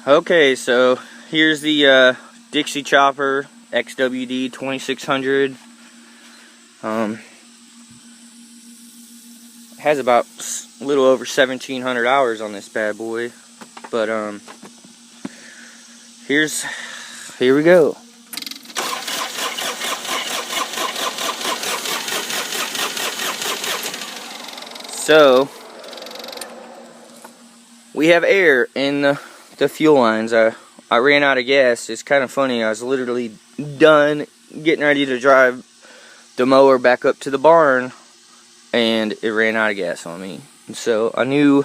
Okay, so here's the Dixie Chopper XWD 2600. Has about a little over 1,700 hours on this bad boy, but here we go. So we have air in the fuel lines. I ran out of gas. It's kind of funny. I was literally done getting ready to drive the mower back up to the barn, and it ran out of gas on me. And so I knew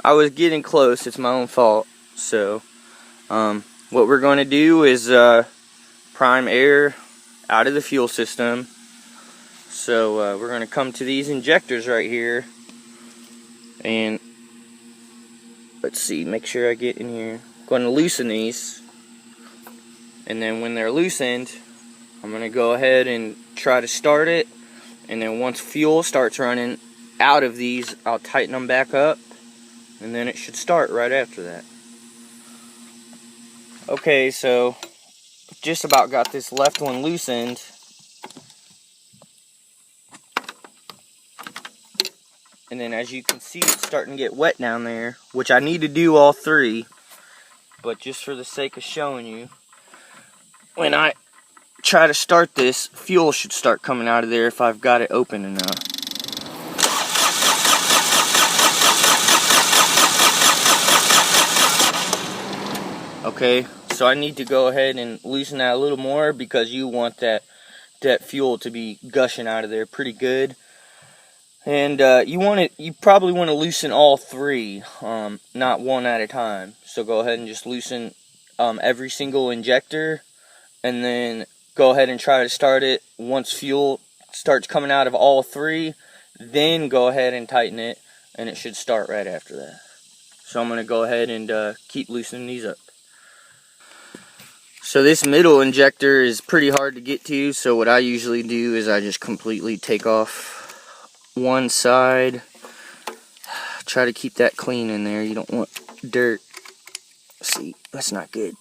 I was getting close. It's my own fault. So what we're going to do is prime air out of the fuel system. So we're going to come to these injectors right here, and let's see, make sure I get in here. I'm going to loosen these, and then when they're loosened, I'm going to go ahead and try to start it, and then once fuel starts running out of these, I'll tighten them back up, and then it should start right after that. Okay, so just about got this left one loosened. And then as you can see, it's starting to get wet down there, which I need to do all three, but just for the sake of showing you, when I try to start this, fuel should start coming out of there if I've got it open enough. Okay, so I need to go ahead and loosen that a little more because you want that fuel to be gushing out of there pretty good. And you probably want to loosen all three, not one at a time. So go ahead and just loosen every single injector, and then go ahead and try to start it. Once fuel starts coming out of all three, then go ahead and tighten it, and it should start right after that. So I'm going to go ahead and keep loosening these up. So this middle injector is pretty hard to get to, so what I usually do is I just completely take off one side. Try to keep that clean in there. You don't want dirt. See, that's not good.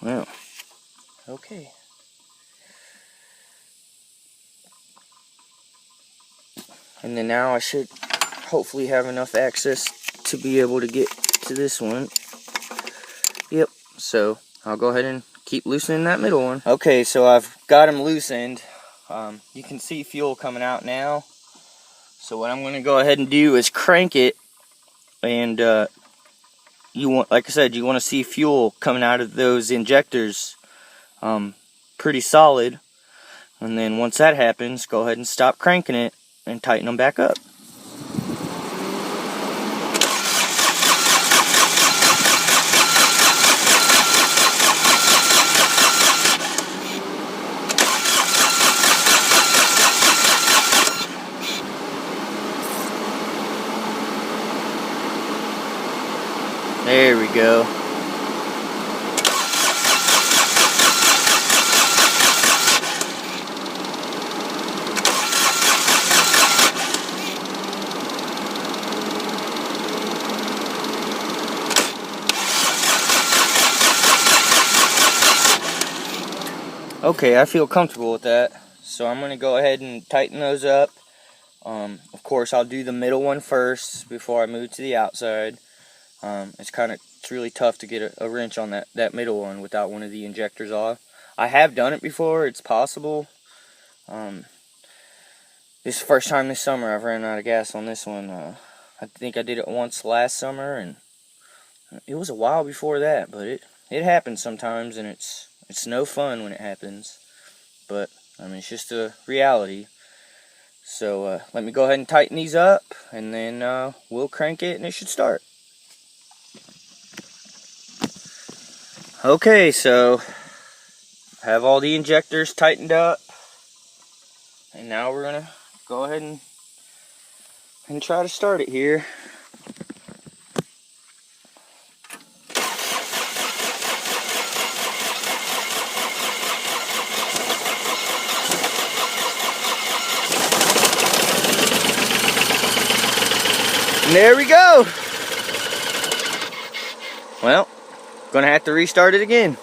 Well, okay. And then now I should hopefully have enough access to be able to get to this one. Yep, so I'll go ahead and keep loosening that middle one. Okay, so I've got them loosened. You can see fuel coming out now. So what I'm going to go ahead and do is crank it, and like I said, you want to see fuel coming out of those injectors pretty solid. And then once that happens, go ahead and stop cranking it and tighten them back up. There we go. Okay, I feel comfortable with that. So I'm going to go ahead and tighten those up. Of course, I'll do the middle one first before I move to the outside. It's really tough to get a wrench on that middle one without one of the injectors off. I have done it before, it's possible. This is the first time this summer I've ran out of gas on this one. I think I did it once last summer, and it was a while before that, but it happens sometimes, and it's no fun when it happens. But, I mean, it's just a reality. So, let me go ahead and tighten these up, and then we'll crank it, and it should start. Okay, so I have all the injectors tightened up, and now we're gonna go ahead and try to start it here. And there we go. Well, gonna have to restart it again.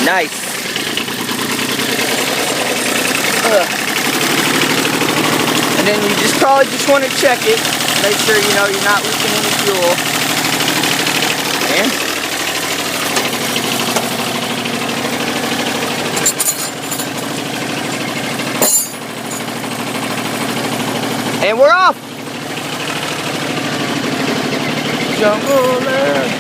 Nice. And then you probably just want to check it. Make sure you're not leaking any fuel. And we're off. Jungle Land.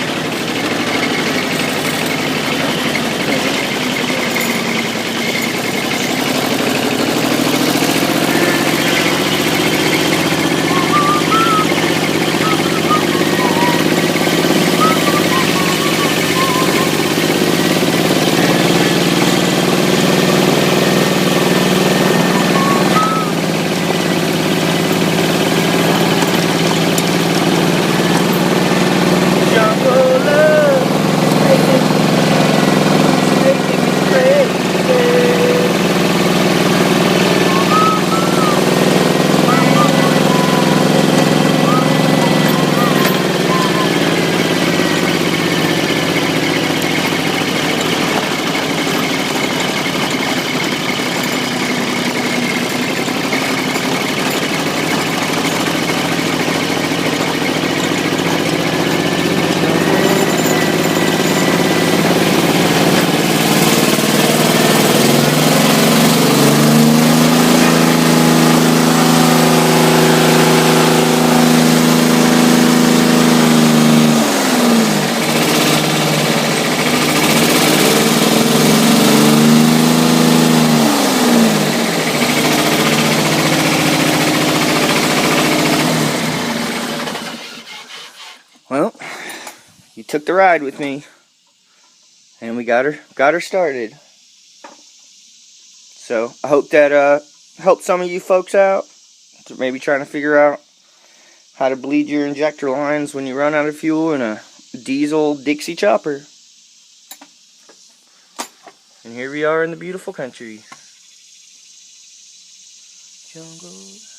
Well, you took the ride with me, and we got her started. So I hope that helped some of you folks out, to maybe trying to figure out how to bleed your injector lines when you run out of fuel in a diesel Dixie Chopper. And here we are in the beautiful country. Jungle.